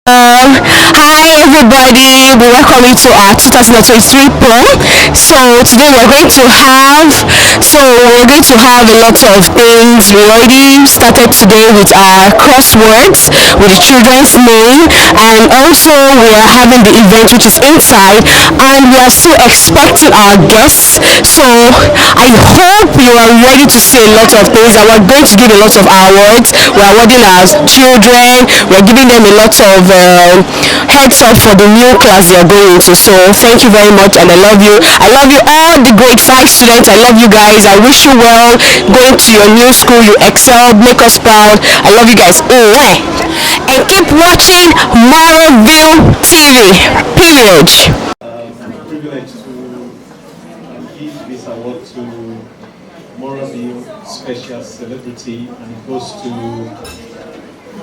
Hi everybody, we welcome you to our 2023 PROM. So today we're going to have a lot of things. We already started today with our crosswords with the children's name, and also we are having the event which is inside, and we are still expecting our guests. So I hope you are ready to see a lot of things, and we're going to give a lot of awards. We're awarding our children, we're giving them a lot of heads up for the new class they are going into. So thank you very much, and I love you. I love you all the grade 5 students. I love you guys. I wish you well going to your new school. You excel, make us proud. I love you guys. And keep watching Moralville TV. Period. It's a privilege to give this award to Moralville Special Celebrity, and it goes to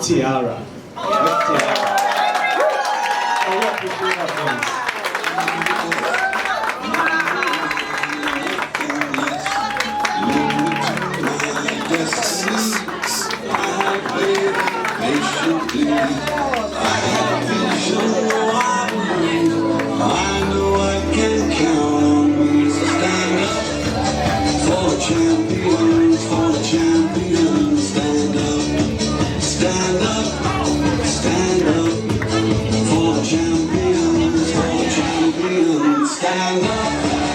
Tiara.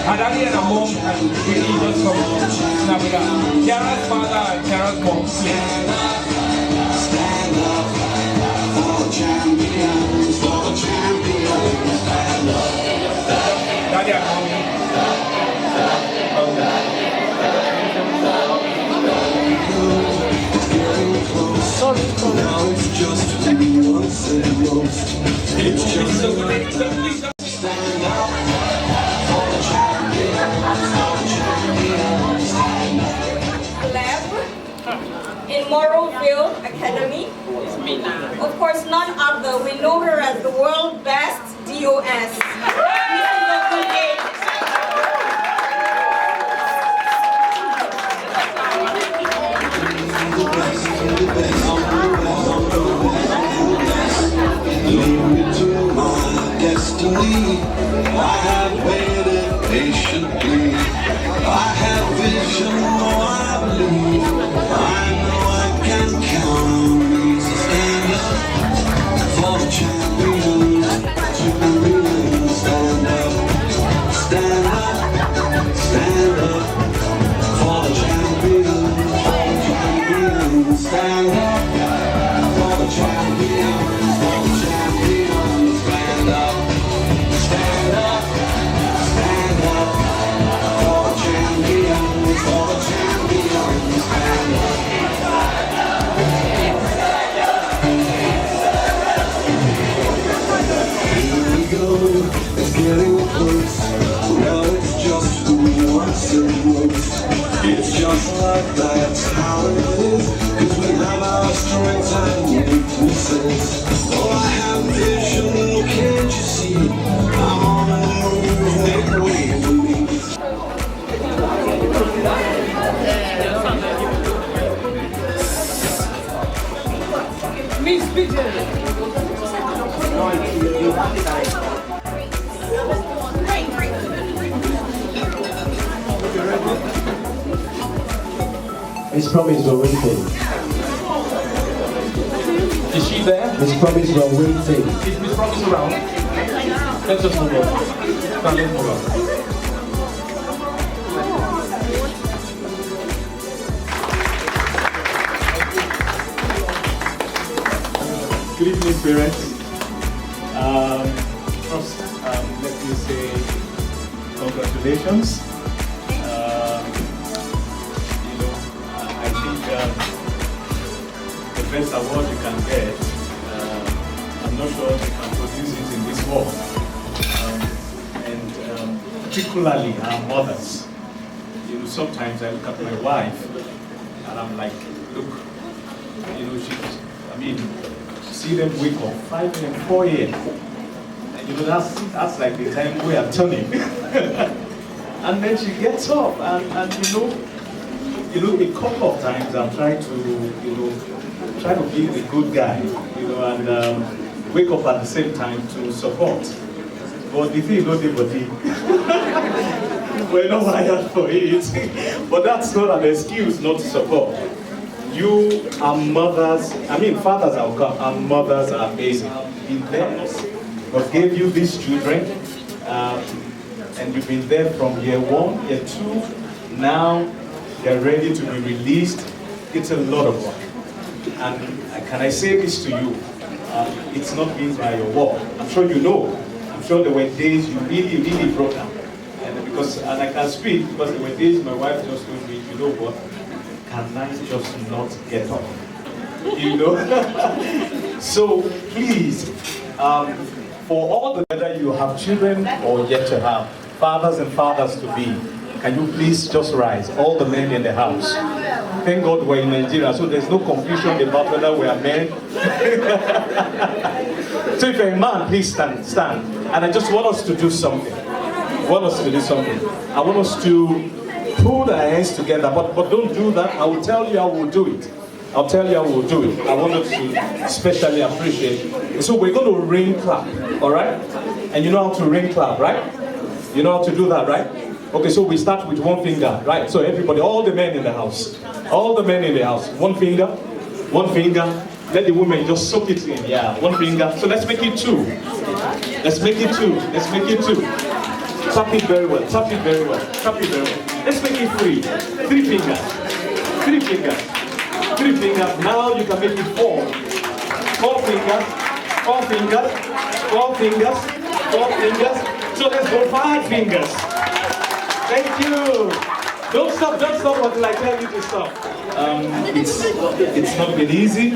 And Daddy and mom and we just from Navidad. Tiara's father and Tiara's mom. Stand up for the champions, for the champions. Stand up. Daddy and mommy. Now it's just once and most. It's just stand up. In Moralville Academy. Of course, none other. We know her as the world best DOS. Lead me to my destiny. I have waited patiently. I have vision, oh I believe. I know I can count on me. So stand up for the champions. Champions, stand up. Stand up, stand up for the champions. Champions, stand up for the champions. For the champions, stand up. Stand up, stand up for the champions. For the champions, stand up. Here we go, it's getting close. Well, it's just who wants it most. It's just like that's how it is. 'Cause we have our strengths and weaknesses. Oh, I have vision, can't you see? I'm on the move, make way for me. Miss Pigeon. Miss Promise, we're waiting. Is she there? Miss Promise, we're waiting. Is Miss Promise around? Let's just move on. Now let's move on. Good evening, parents. First, let me say congratulations. I think the best award you can get, I'm not sure they can produce it in this world. And particularly our mothers. Sometimes I look at my wife and I'm like, look, see them wake up 5 and 4 a.m. And that's like the time we are turning. And then she gets up and a couple of times I'm trying to be the good guy, and wake up at the same time to support. But the thing not the body. We're not wired for it. But that's not an excuse not to support. You are mothers, fathers are come, and mothers are amazing. In there, God gave you these children, and you've been there from year 1, year 2, now they're ready to be released. It's a lot of work. And can I say this to you? It's not been by your work. I'm sure you know. I'm sure there were days you really broke down. And I can speak because there were days my wife just told me, you know what? Can I just not get up? You know? So please, for all the whether you have children or yet to have, fathers and fathers to be, can you please just rise? All the men in the house. Thank God we're in Nigeria, so there's no confusion about whether we are men. So if you're a man, please stand. And I just want us to do something. I want us to put our hands together, but don't do that. I will tell you how we'll do it. I want us to especially appreciate. So we're going to ring clap, all right? And you know how to ring clap, right? You know how to do that, right? Okay, so we start with one finger, right? So everybody, all the men in the house, one finger. Let the women just soak it in, yeah, one finger. So let's make it 2. Let's make it two. Tap it very well. Let's make it 3. 3 fingers. 3 fingers. Now you can make it 4. 4 fingers. So let's go 5 fingers. Thank you. Don't stop until I tell you to stop. It's not been easy.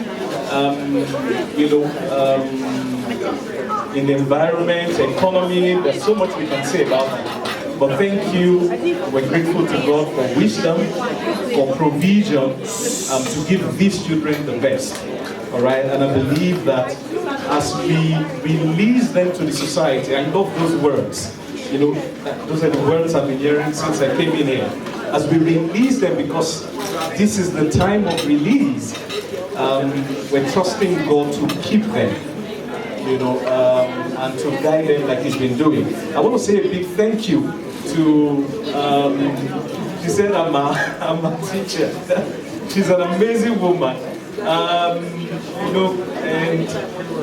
In the environment, economy, there's so much we can say about it. But thank you. We're grateful to God for wisdom, for provision, to give these children the best. All right, and I believe that as we release them to the society, I love those words. Those are the words I've been hearing since I came in here. As we release them, because this is the time of release, we're trusting God to keep them, and to guide them like He's been doing. I want to say a big thank you to, she said I'm a teacher. She's an amazing woman.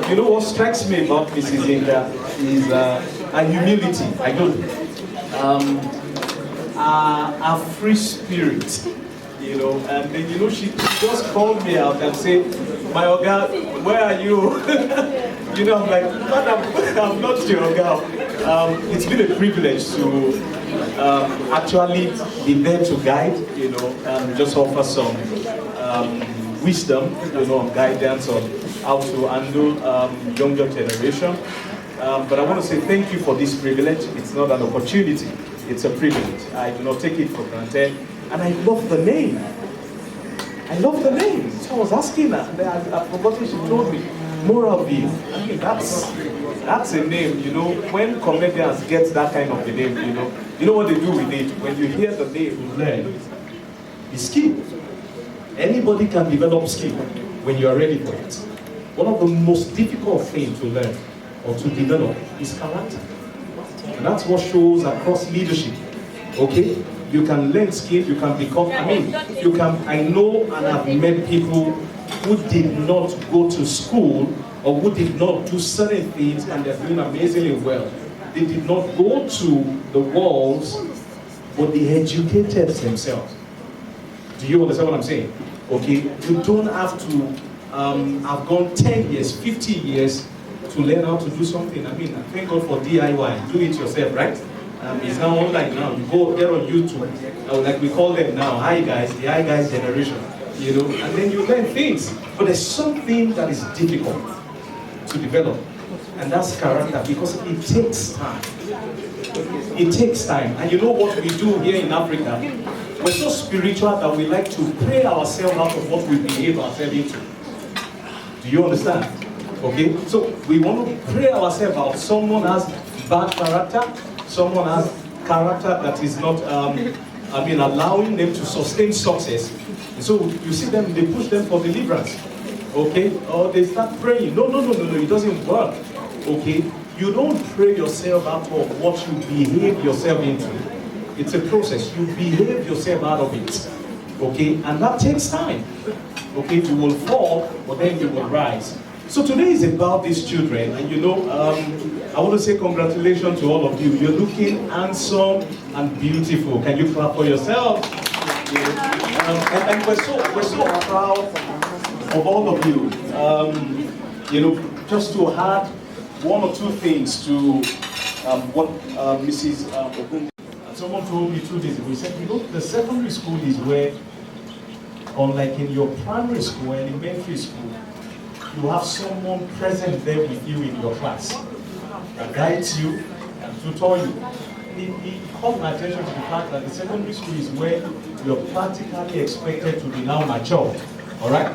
And what strikes me about Mrs. Inga is her humility. I know a free spirit, and then she just called me out and said, "My Oga, where are you?" I'm like, "Madam, I'm not your Oga." It's been a privilege to actually be there to guide, and just offer some wisdom, and guidance on how to handle younger generation. But I want to say thank you for this privilege. It's not an opportunity, it's a privilege. I do not take it for granted. And I love the name. So I was asking her, I forgot what she told me. Moralville. I mean, that's a name, when comedians get that kind of a name, you know what they do with it? When you hear the name, you learn. It's skill. Anybody can develop skill when you are ready for it. One of the most difficult things to learn or to develop is character. And that's what shows across leadership. Okay? You can learn skill, you can become, I know and I've met people who did not go to school or who did not do certain things and they're doing amazingly well. They did not go to the walls, but they educated themselves. Do you understand what I'm saying? Okay? You don't have to have gone 10 years, 50 years to learn how to do something. Thank God for DIY, do it yourself, right? It's now online now. You go there on YouTube, like we call them now, hi guys, the hi guys generation, and then you learn things. But there's something that is difficult to develop, and that's character, because it takes time. It takes time. And you know what we do here in Africa? We're so spiritual that we like to pray ourselves out of what we behave ourselves into. Do you understand? Okay? So we want to pray ourselves out. Someone has bad character. Someone has character that is not, allowing them to sustain success. So you see them, they push them for deliverance. Okay? Or they start praying. No, it doesn't work. Okay? You don't pray yourself out of what you behave yourself into. It's a process. You behave yourself out of it. Okay? And that takes time. Okay? You will fall, but then you will rise. So today is about these children, and you know, I want to say congratulations to all of you. You're looking handsome and beautiful. Can you clap for yourself? And we're so proud of all of you. You know, just to add one or two things to what Mrs. Okun. Someone told me 2 days ago. He said, you know, the secondary school is where, unlike in your primary school, elementary school, you have someone present there with you in your class that guides you and tutor you. It caught my attention to the fact that the secondary school is where you're practically expected to be now matured, all right?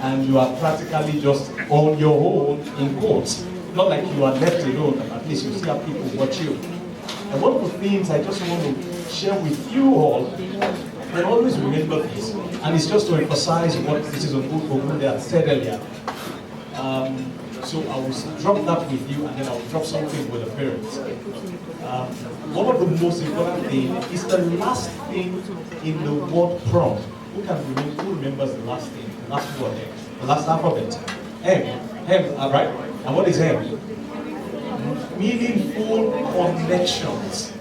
And you are practically just on your own in quotes. Not like you are left alone, but at least you still have people watch you. And one of the things I just want to share with you all, and always remember this, and it's just to emphasize what Mrs. Ogunde had said earlier. So I will drop that with you, and then I will drop something with the parents. One of the most important things is the last thing in the word PROM. Who remembers the last thing, the last word, the last alphabet? M, all right? And what is M? Meaningful connections.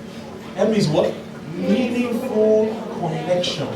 M is what? Meaningful connection.